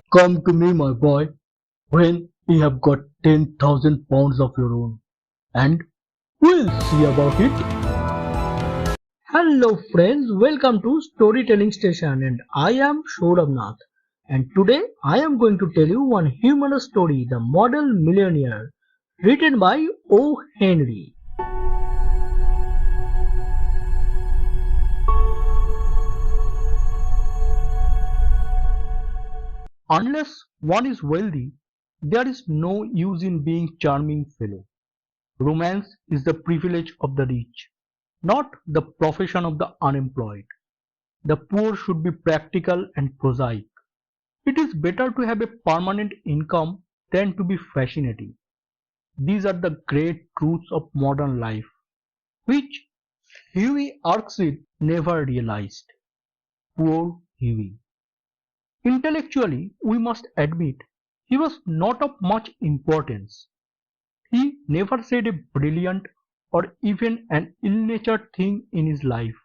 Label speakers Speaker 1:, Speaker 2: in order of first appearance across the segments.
Speaker 1: Come to me, my boy, when you have got 10,000 pounds of your own, and we'll see about it. Hello, friends, welcome to Storytelling Station, and I am Sourav Nath. And today I am going to tell you one humorous story, The Model Millionaire, written by O.Henry. Unless one is wealthy, there is no use in being charming fellow. Romance is the privilege of the rich, not the profession of the unemployed. The poor should be practical and prosaic. It is better to have a permanent income than to be fascinating. These are the great truths of modern life, which Huey Erskine never realized. Poor Huey. Intellectually, we must admit, he was not of much importance. He never said a brilliant or even an ill-natured thing in his life.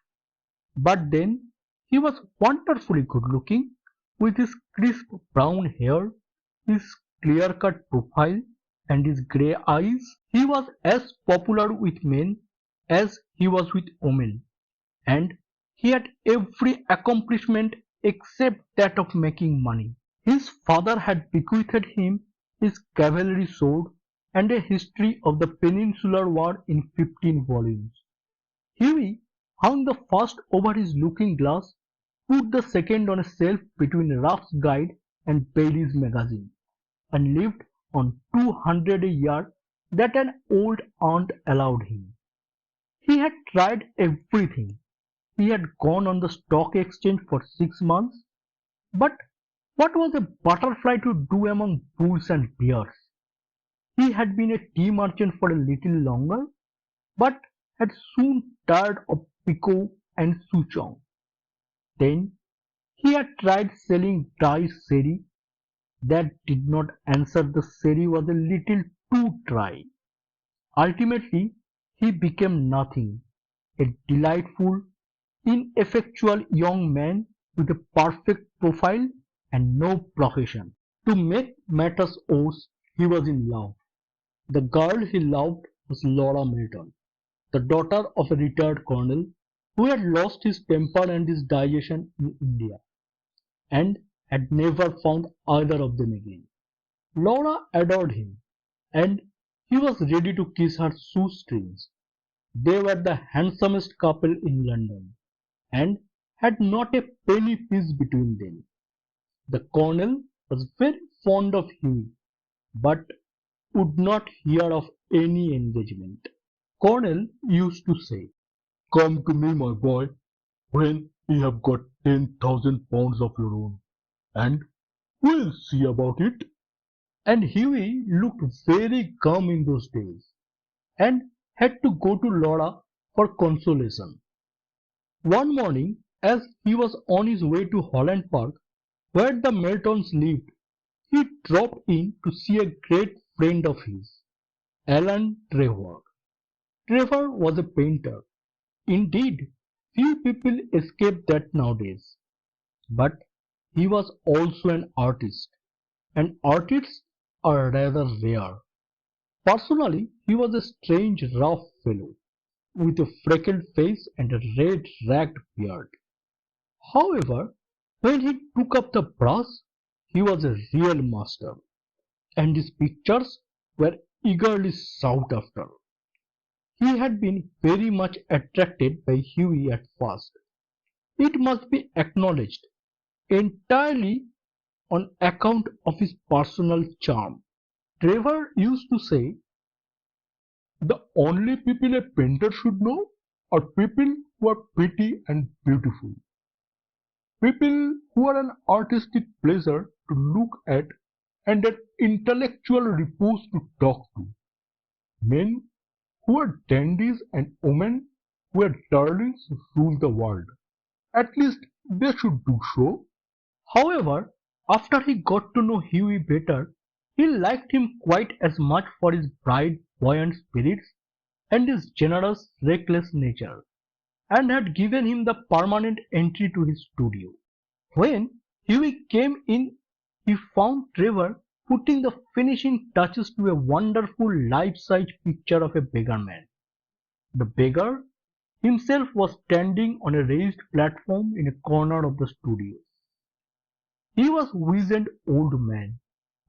Speaker 1: But then he was wonderfully good-looking, with his crisp brown hair, his clear-cut profile, and his grey eyes. He was as popular with men as he was with women, and he had every accomplishment except that of making money. His father had bequeathed him his cavalry sword and a history of the Peninsular War in 15 volumes. Huey hung the first over his looking-glass, put the second on a shelf between Ruff's Guide and Bailey's Magazine, and lived on 200 a year that an old aunt allowed him. He had tried everything. He had gone on the stock exchange for 6 months, but what was a butterfly to do among bulls and bears? He had been a tea merchant for a little longer, but had soon tired of Pico and Souchong. Then he had tried selling dry sherry. That did not answer. The sherry was a little too dry. Ultimately, he became nothing, a delightful, ineffectual young man with a perfect profile and no profession. To make matters worse, he was in love. The girl he loved was Laura Milton, the daughter of a retired colonel who had lost his temper and his digestion in India, and had never found either of them again. Laura adored him, and he was ready to kiss her shoestrings. They were the handsomest couple in London, and had not a penny piece between them. The colonel was very fond of Hughie, but would not hear of any engagement. Colonel used to say, "Come to me, my boy, when you have got 10,000 pounds of your own, and we'll see about it." And Hughie looked very glum in those days, and had to go to Laura for consolation. One morning, as he was on his way to Holland Park, where the Meltons lived, he dropped in to see a great friend of his, Alan Trevor. Trevor was a painter. Indeed, few people escape that nowadays. But he was also an artist, and artists are rather rare. Personally, he was a strange, rough fellow, with a freckled face and a red, ragged beard. However, when he took up the brush, he was a real master, and his pictures were eagerly sought after. He had been very much attracted by Hughie at first, it must be acknowledged, entirely on account of his personal charm. Trevor used to say, "The only people a painter should know are people who are pretty and beautiful. People who are an artistic pleasure to look at and an intellectual repose to talk to. Men who are dandies and women who are darlings who rule the world. At least they should do so." However, after he got to know Hughie better, he liked him quite as much for his bright, buoyant spirits and his generous, reckless nature, and had given him the permanent entry to his studio. When Hughie came in he found Trevor putting the finishing touches to a wonderful life-size picture of a beggar man. The beggar himself was standing on a raised platform in a corner of the studio. He was a wizened old man,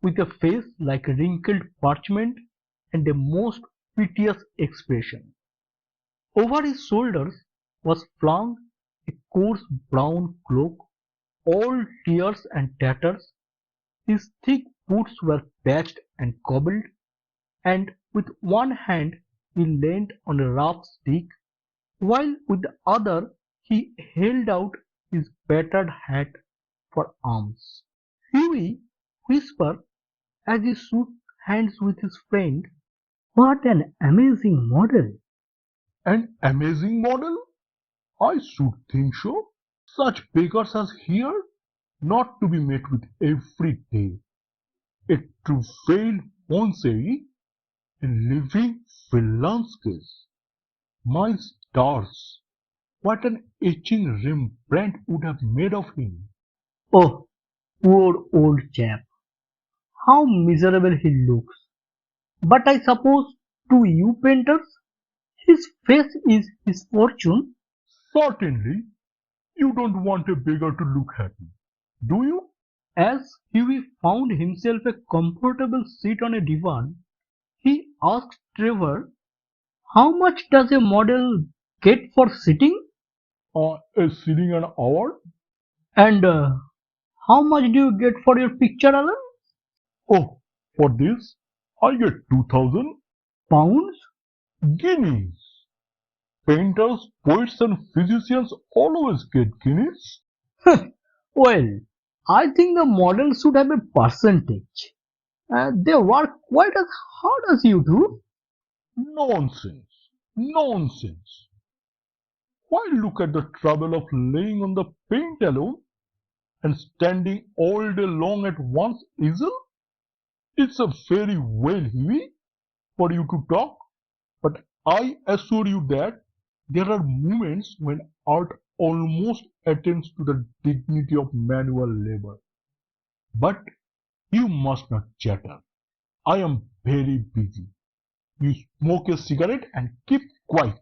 Speaker 1: with a face like wrinkled parchment and a most piteous expression. Over his shoulders was flung a coarse brown cloak, all tears and tatters. His thick boots were patched and cobbled, and with one hand he leaned on a rough stick, while with the other he held out his battered hat for arms. Huey whispered as he shook hands with his friend, "What an amazing model!"
Speaker 2: An amazing model? I should think so. Such beggars as here, not to be met with every day. A true failed Ponce, a living Velasquez. My stars, what an etching Rembrandt would have made of him.
Speaker 1: Oh, poor old chap, how miserable he looks. But I suppose to you painters, his face is his fortune.
Speaker 2: Certainly, you don't want a beggar to look happy, do you?
Speaker 1: As Huey found himself a comfortable seat on a divan, he asked Trevor, "How much does a model get for sitting?
Speaker 2: A shilling an hour?
Speaker 1: And how much do you get for your picture, Alan?"
Speaker 2: Oh, for this, I get 2,000
Speaker 1: "Pounds?"
Speaker 2: guineas. Painters, poets, and physicians always get guineas.
Speaker 1: Well, I think the model should have a percentage. They work quite as hard as you do.
Speaker 2: Nonsense! Nonsense! Why look at the trouble of laying on the paint alone and standing all day long at one's easel? It's a very well, Huey, for you to talk, but I assure you that there are moments when art almost attends to the dignity of manual labor. But you must not chatter. I am very busy. You smoke a cigarette and keep quiet.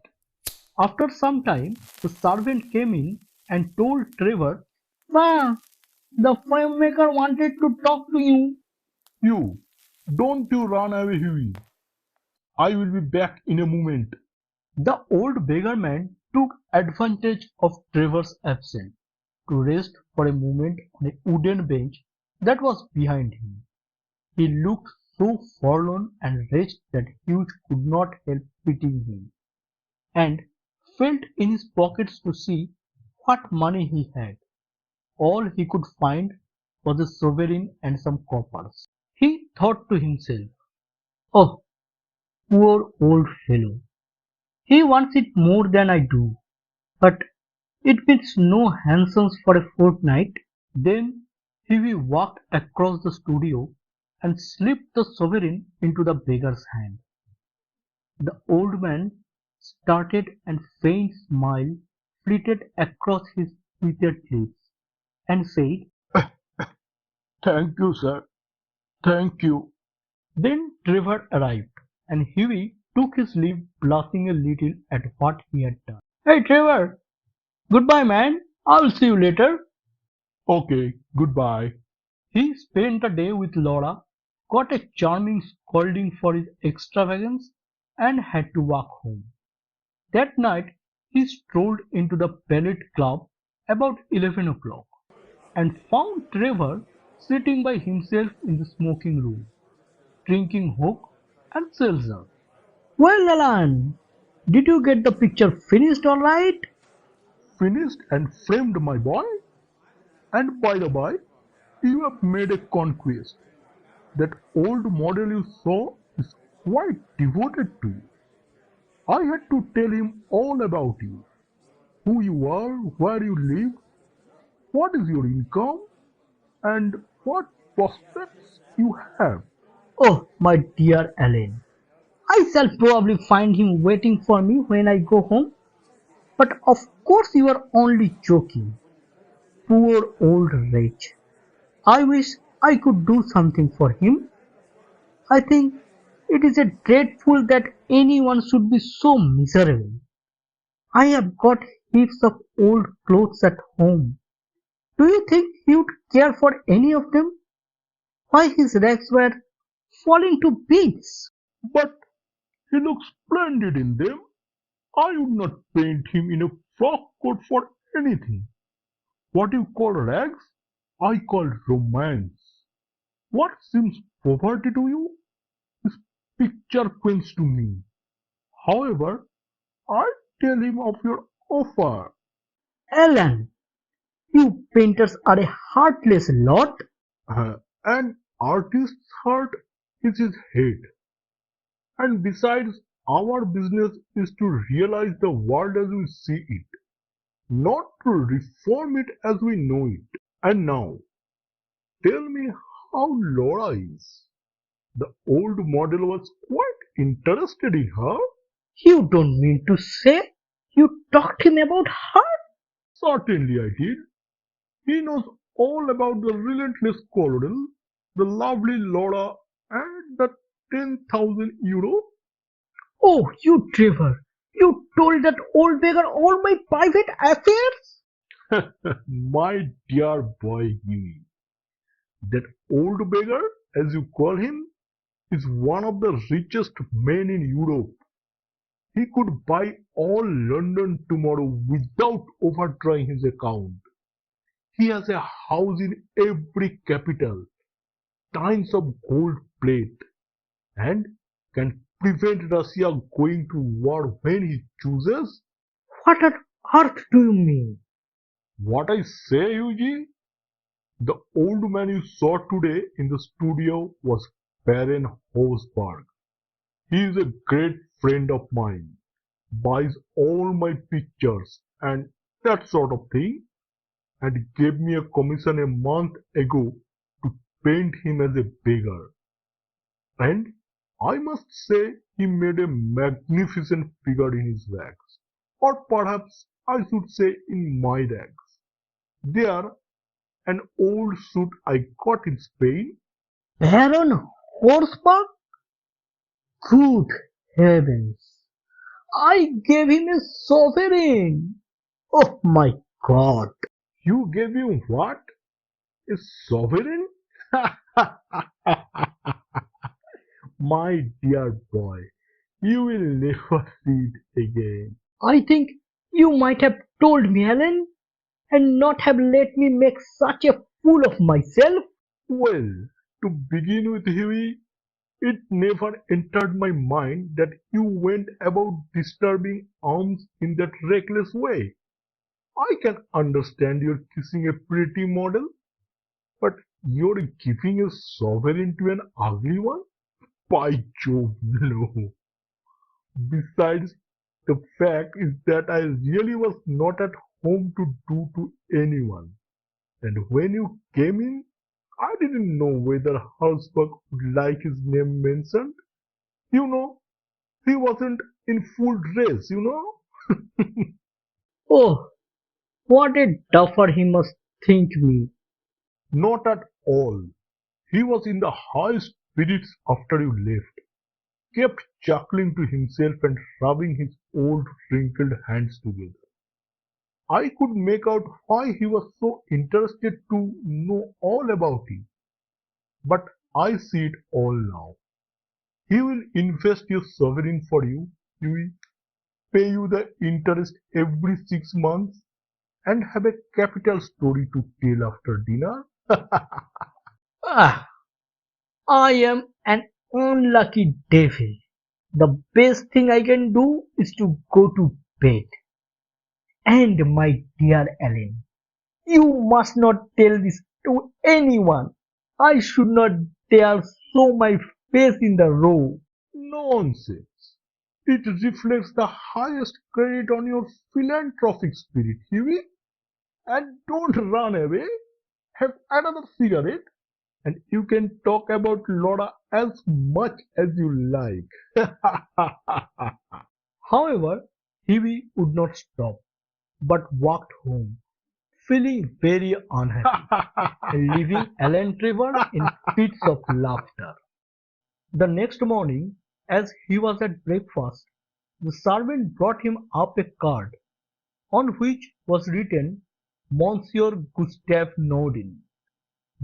Speaker 1: After some time, the servant came in and told Trevor, "Sir, the filmmaker wanted to talk to you."
Speaker 2: You, don't you run away, Huey. I will be back in a moment.
Speaker 1: The old beggar man took advantage of Trevor's absence to rest for a moment on a wooden bench that was behind him. He looked so forlorn and wretched that Hugh could not help pitying him, and felt in his pockets to see what money he had. All he could find was a sovereign and some coppers. He thought to himself, "Oh, poor old fellow! He wants it more than I do, but it means no hansoms for a fortnight." Then Hughie walked across the studio and slipped the sovereign into the beggar's hand. The old man started and faint smile flitted across his withered lips, and said,
Speaker 2: Thank you, sir. Thank you.
Speaker 1: Then Trevor arrived, and Hughie took his leave, blushing a little at what he had done. "Hey Trevor, goodbye man, I'll see you later."
Speaker 2: Okay, goodbye.
Speaker 1: He spent the day with Laura, got a charming scolding for his extravagance, and had to walk home. That night he strolled into the ballet club about 11 o'clock, and found Trevor sitting by himself in the smoking room, drinking hock and seltzer. "Well, Alan, did you get the picture finished all right?"
Speaker 2: Finished and framed, my boy. And by the by, you have made a conquest. That old model you saw is quite devoted to you. I had to tell him all about you. Who you are, where you live, what is your income, and what prospects you have.
Speaker 1: "Oh, my dear Alan, I shall probably find him waiting for me when I go home. But of course you are only joking. Poor old wretch. I wish I could do something for him. I think it is a dreadful that anyone should be so miserable. I have got heaps of old clothes at home. Do you think he would care for any of them? Why his rags were falling to bits?
Speaker 2: But he looks splendid in them. I would not paint him in a frock coat for anything. What you call rags, I call romance. What seems poverty to you is picture queens to me. However, I tell him of your offer.
Speaker 1: Alan, you painters are a heartless lot.
Speaker 2: An artist's heart is his head. And besides, our business is to realize the world as we see it, not to reform it as we know it. And now, tell me how Laura is. The old model was quite interested in her.
Speaker 1: You don't mean to say you talked him about her?
Speaker 2: Certainly I did. He knows all about the relentless colonel, the lovely Laura, and the 10,000 euro.
Speaker 1: Oh, you Trevor, you told that old beggar all my private affairs?
Speaker 2: My dear boy Huey, that old beggar, as you call him, is one of the richest men in Europe. He could buy all London tomorrow without overdrawing his account. He has a house in every capital, tons of gold plate, and can prevent Russia going to war when he chooses.
Speaker 1: What on earth do you mean?
Speaker 2: What I say, Yuji, the old man you saw today in the studio was Baron Horsberg. He is a great friend of mine, buys all my pictures and that sort of thing, and gave me a commission a month ago to paint him as a beggar. And I must say he made a magnificent figure in his rags, or perhaps I should say in my rags. They are an old suit I got in Spain.
Speaker 1: Baron Horseback? Good heavens! I gave him a sovereign! Oh my God!
Speaker 2: You gave him what? A sovereign? My dear boy, you will never see it again.
Speaker 1: I think you might have told me, Alan, and not have let me make such a fool of myself.
Speaker 2: Well, to begin with, Huey, it never entered my mind that you went about disturbing arms in that reckless way. I can understand you're kissing a pretty model, but you're giving a sovereign to an ugly one? By Jove, no. Besides, the fact is that I really was not at home to do to anyone. And when you came in, I didn't know whether Herzberg would like his name mentioned. You know, he wasn't in full dress.
Speaker 1: Oh, what a duffer he must think me.
Speaker 2: Not at all. He was in the high spirits after you left, kept chuckling to himself and rubbing his old wrinkled hands together. I could make out why he was so interested to know all about it, but I see it all now. He will invest your sovereign for you. He will pay you the interest every 6 months and have a capital story to tell after dinner.
Speaker 1: Ah, I am an unlucky devil. The best thing I can do is to go to bed. And my dear Ellen, you must not tell this to anyone. I should not dare show my face in the row.
Speaker 2: Nonsense. It reflects the highest credit on your philanthropic spirit, Huey. And don't run away. Have another cigarette, and you can talk about Laura as much as you like.
Speaker 1: However, Huey would not stop, but walked home, feeling very unhappy and leaving Alan Trevor in fits of laughter. The next morning, as he was at breakfast, the servant brought him up a card on which was written Monsieur Gustave Nodin,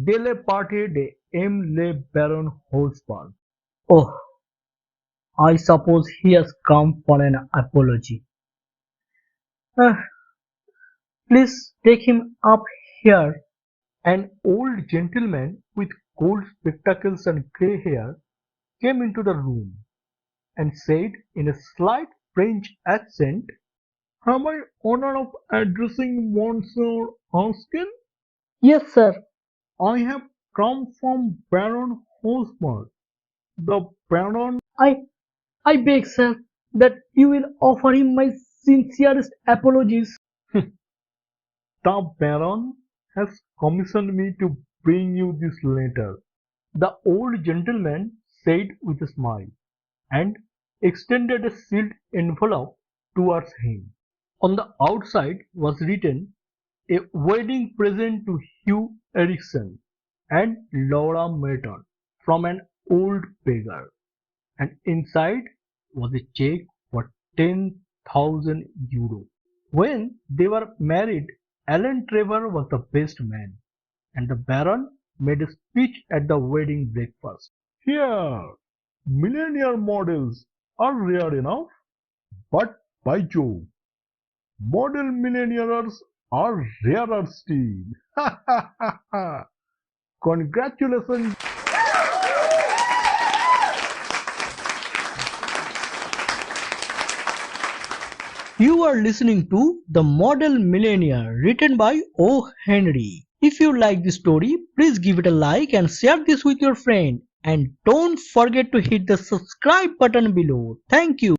Speaker 1: de la Parte de M. le Baron Holzberg. Oh, I suppose he has come for an apology. Uh, please take him up here. An old gentleman with gold spectacles and grey hair came into the room and said in a slight French accent, "Have I honor of addressing Monsieur Erskine? Yes, sir. I have come from Baron Hosmer. The Baron I beg, sir, that you will offer him my sincerest apologies." "The Baron has commissioned me to bring you this letter," the old gentleman said with a smile, and extended a sealed envelope towards him. On the outside was written, "A wedding present to Hugh Ericsson and Laura Merton from an old beggar," and inside was a check for 10,000 euros. When they were married, Alan Trevor was the best man, and the Baron made a speech at the wedding breakfast.
Speaker 2: Here, millionaire models are rare enough, but by Jove, model millionaires are rarer still. Ha ha ha ha! Congratulations.
Speaker 1: You are listening to The Model Millionaire, written by O.Henry. If you like this story, please give it a like and share this with your friend. And don't forget to hit the subscribe button below. Thank you.